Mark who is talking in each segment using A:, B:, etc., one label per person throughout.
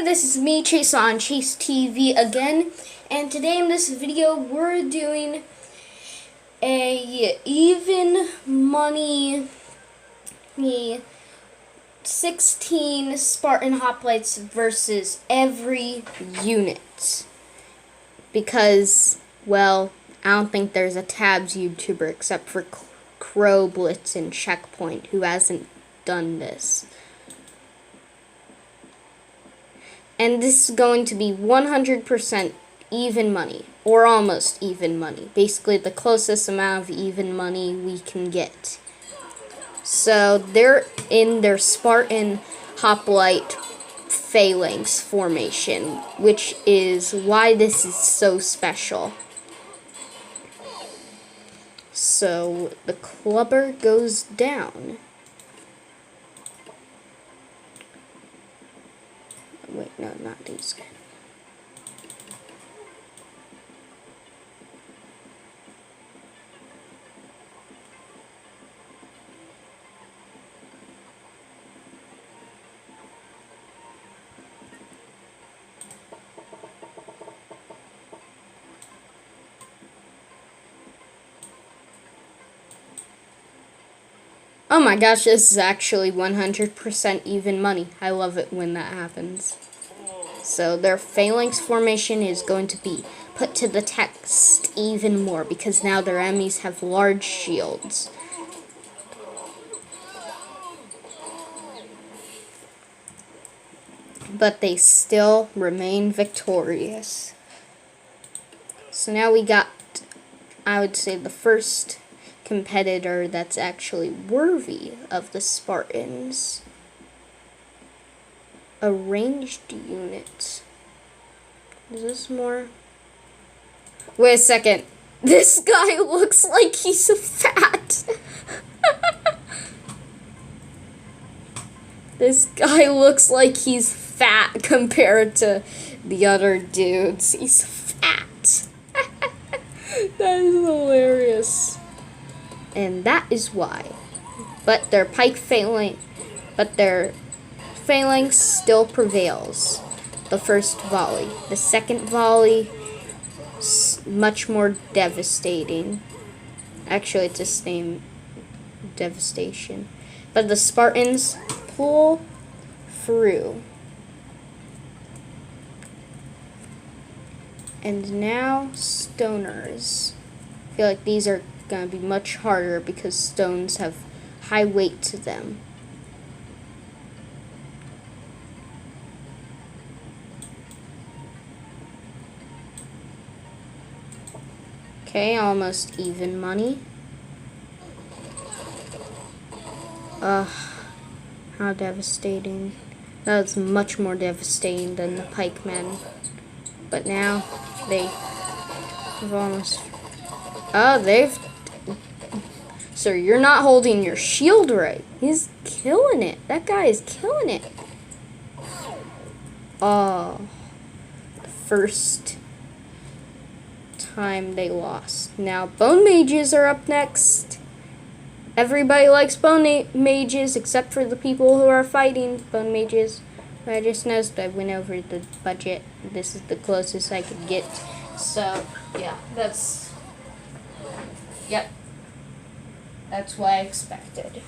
A: this is me, Chase on Chase TV again, and today in this video we're doing a even money 16 Spartan hoplites versus every unit. Because, well, I don't think there's a Tabs YouTuber except for Crow, Blitz, and Checkpoint who hasn't done this. And this is going to be 100% even money, or almost even money. Basically, the closest amount of even money we can get. So, they're in their Spartan hoplite phalanx formation, which is why this is so special. So, the clubber goes down. Wait, no, not these guys. Oh my gosh, this is actually 100% even money. I love it when that happens. So their phalanx formation is going to be put to the test even more because now their enemies have large shields. But they still remain victorious. So now we got, I would say, the first competitor that's actually worthy of the Spartans. A ranged unit. Is this more? Wait a second. This guy looks like he's fat. This guy looks like he's fat compared to the other dudes. He's fat. That is hilarious. And that is why. But their phalanx still prevails. The first volley. The second volley, much more devastating. Actually, it's the same devastation. But the Spartans pull through. And now, stoners. I feel like these are going to be much harder because stones have high weight to them. Okay, almost even money. How devastating. That was much more devastating than the pikemen. But now, they've almost... Sir, you're not holding your shield right. He's killing it. That guy is killing it. Oh. The first time they lost. Now, bone mages are up next. Everybody likes bone mages except for the people who are fighting bone mages. But I just noticed I went over the budget. This is the closest I could get. So, yeah, Yep. That's what I expected.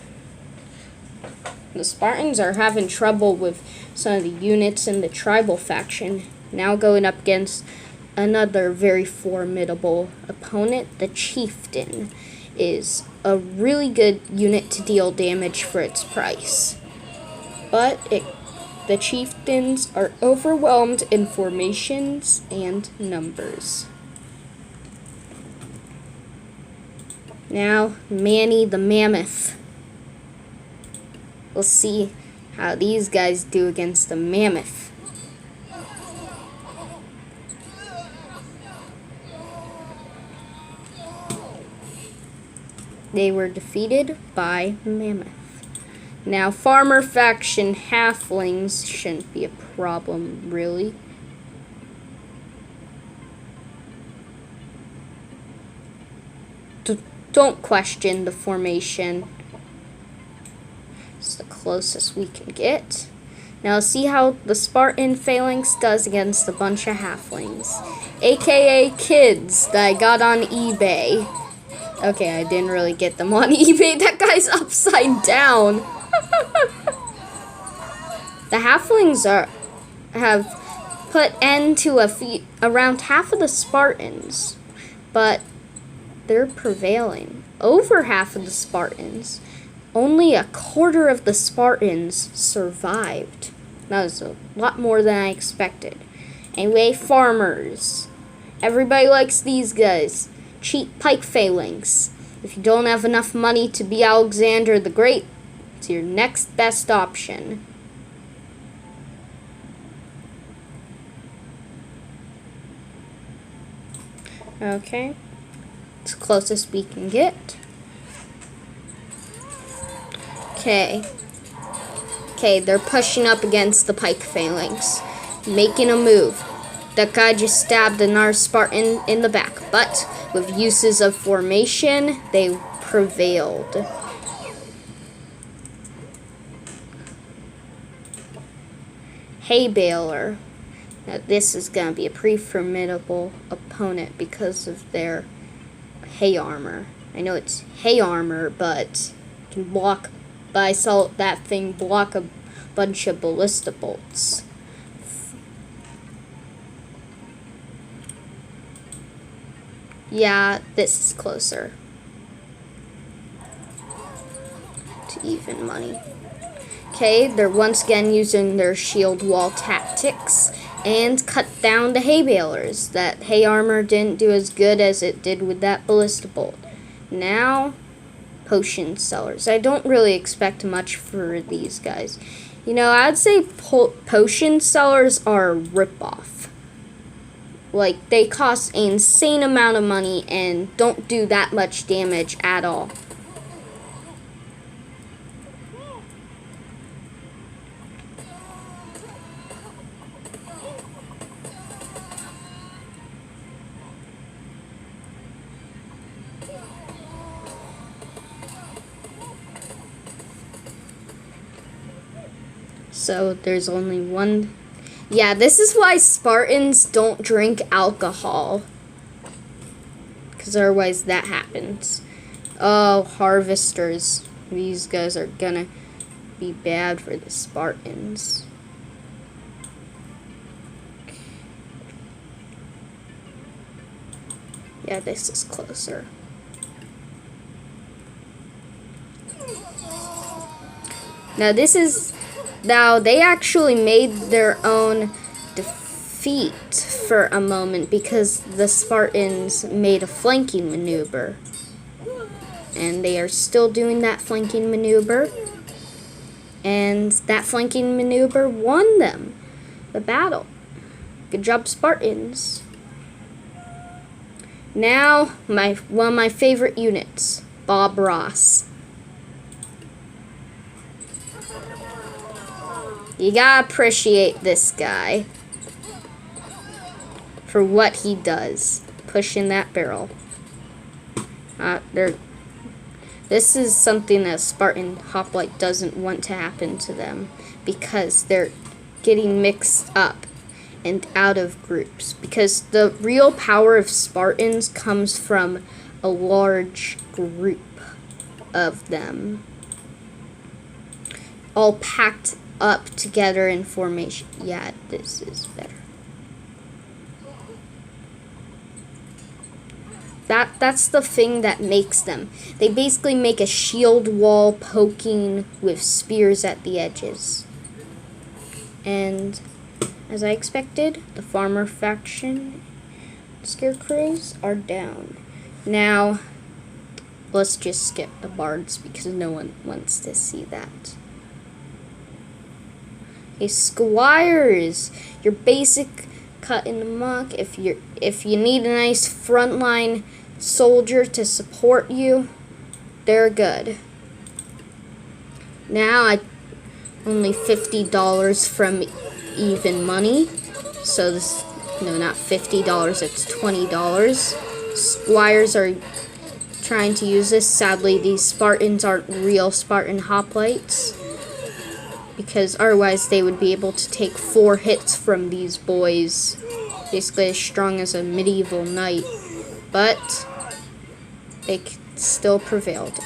A: The Spartans are having trouble with some of the units in the tribal faction. Now going up against another very formidable opponent. The Chieftain is a really good unit to deal damage for its price. But the Chieftains are overwhelmed in formations and numbers. Now, Manny the Mammoth. We'll see how these guys do against the Mammoth. They were defeated by Mammoth. Now, Farmer faction halflings shouldn't be a problem, really. Don't question the formation. It's the closest we can get. Now see how the Spartan phalanx does against a bunch of halflings. AKA kids that I got on eBay. Okay, I didn't really get them on eBay. That guy's upside down. The halflings have put end to around half of the Spartans, but they're prevailing. Over half of the Spartans, only a quarter of the Spartans survived. That was a lot more than I expected. Anyway, farmers. Everybody likes these guys. Cheap pike phalanx. If you don't have enough money to be Alexander the Great, it's your next best option. Okay, it's closest we can get. Okay, they're pushing up against the pike phalanx, making a move. That guy just stabbed another Spartan in the back, but with uses of formation, they prevailed. Hay baler. Now this is going to be a pretty formidable opponent because of their hay armor. I know it's hay armor, but it can block, but I saw that thing block a bunch of ballista bolts. Yeah, this is closer to even money. Okay, they're once again using their shield wall tactics and cut down the hay balers. That hay armor didn't do as good as it did with that ballista bolt. Now, potion sellers. I don't really expect much for these guys. You know, I'd say potion sellers are a ripoff. Like, they cost an insane amount of money and don't do that much damage at all. So there's only one. Yeah, this is why Spartans don't drink alcohol, because otherwise that happens. Oh, harvesters. These guys are gonna be bad for the Spartans. Yeah, this is closer. Now they actually made their own defeat for a moment because the Spartans made a flanking maneuver. And they are still doing that flanking maneuver. And that flanking maneuver won them the battle. Good job, Spartans. Now, one of my favorite units, Bob Ross. You gotta appreciate this guy for what he does, pushing that barrel. This is something that Spartan Hoplite doesn't want to happen to them because they're getting mixed up and out of groups. Because the real power of Spartans comes from a large group of them, all packed up together in formation. Yeah, this is better. That's the thing that makes them. They basically make a shield wall poking with spears at the edges. And as I expected, the farmer faction scarecrows are down. Now, let's just skip the bards because no one wants to see that. Hey, squires, your basic cut in the muck. If you need a nice frontline soldier to support you, they're good. Now only $50 from even money. So this, no, not $50, it's $20. Squires are trying to use this. Sadly, these Spartans aren't real Spartan hoplites. because otherwise they would be able to take 4 hits from these boys, basically as strong as a medieval knight, but they still prevailed.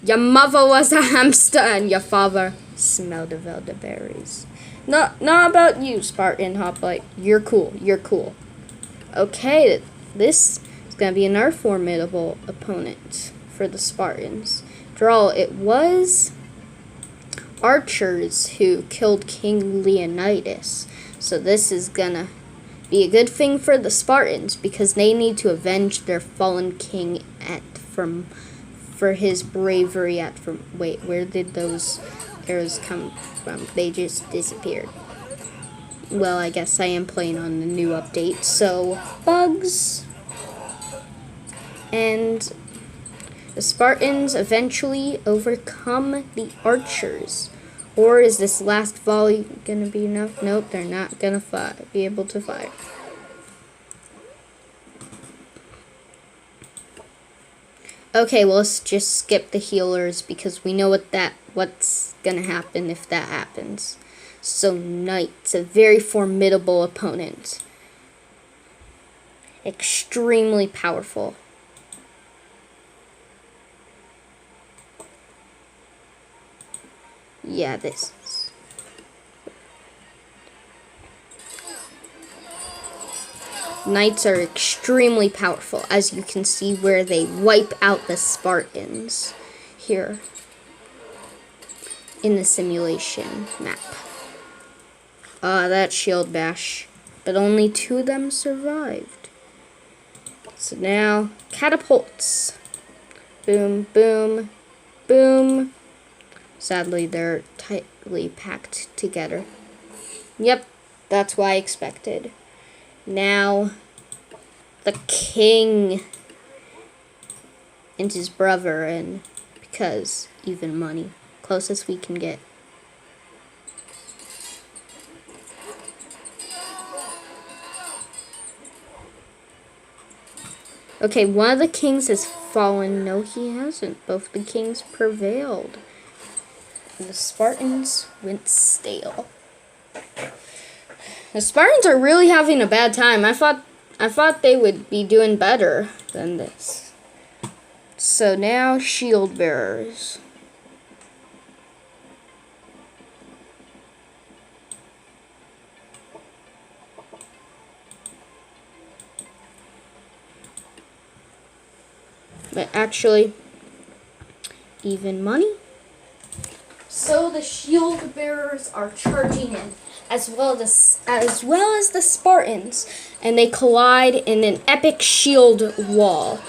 A: Your mother was a hamster and your father smelled of elderberries. Not about you, Spartan Hoplite. You're cool. You're cool. Okay, this is gonna be another formidable opponent for the Spartans. After all, it was archers who killed King Leonidas. So this is gonna be a good thing for the Spartans because they need to avenge their fallen king for his bravery wait, where did those arrows come from? They just disappeared. Well, I guess I am playing on the new update, so bugs. And the Spartans eventually overcome the archers. Or is this last volley gonna be enough? Nope, they're not gonna be able to fire. Okay, well, let's just skip the healers because we know what's gonna happen if that happens. So knights, a very formidable opponent. Extremely powerful. Yeah, this is. Knights are extremely powerful, as you can see where they wipe out the Spartans here in the simulation map. That shield bash, but only 2 of them survived. So now, catapults. Boom, boom, boom. Sadly, they're tightly packed together. Yep, that's what I expected. Now, the king and his brother, and because even money, closest we can get. Okay, one of the kings has fallen. No, he hasn't. Both the kings prevailed. And the Spartans went stale. The Spartans are really having a bad time. I thought they would be doing better than this. So now, shield bearers. But actually, even money. So the shield bearers are charging in, as well as the Spartans, and they collide in an epic shield wall.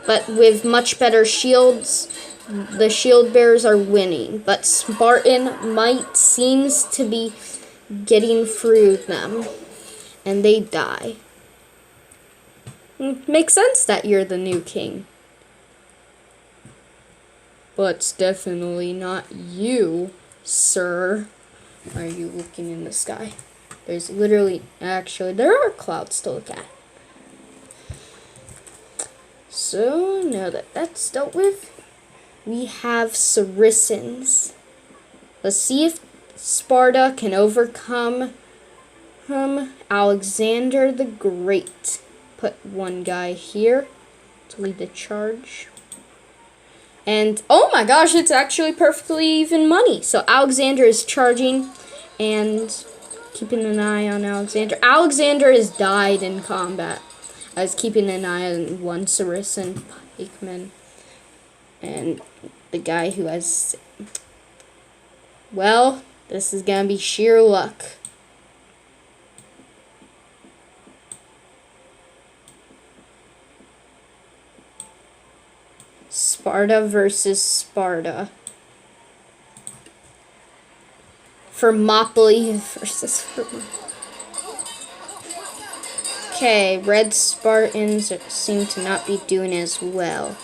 A: But with much better shields, the shield bearers are winning. But Spartan might seems to be getting through them, and they die. Makes sense that you're the new king. But it's definitely not you, sir. Why are you looking in the sky? There's literally, actually, there are clouds to look at. So, now that that's dealt with, we have Saracens. Let's see if Sparta can overcome Alexander the Great. Put one guy here to lead the charge. And, oh my gosh, it's actually perfectly even money. So Alexander is charging and keeping an eye on Alexander. Alexander has died in combat. I was keeping an eye on one Saracen pikeman. And the guy who has... Well, this is going to be sheer luck. Sparta versus Sparta. Thermopylae versus Okay, red Spartans seem to not be doing as well.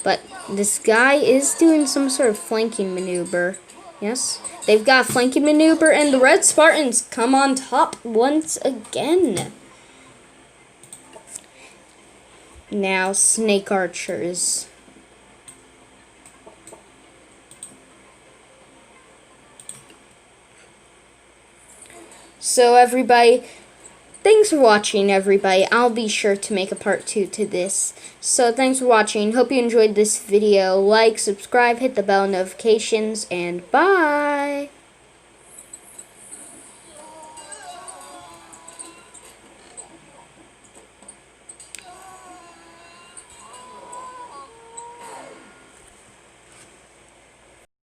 A: But this guy is doing some sort of flanking maneuver. Yes, they've got flanking maneuver, and the red Spartans come on top once again. Now, snake archers. So everybody, thanks for watching, everybody. I'll be sure to make a part 2 to this. So thanks for watching. Hope you enjoyed this video. Like, subscribe, hit the bell notifications, and bye!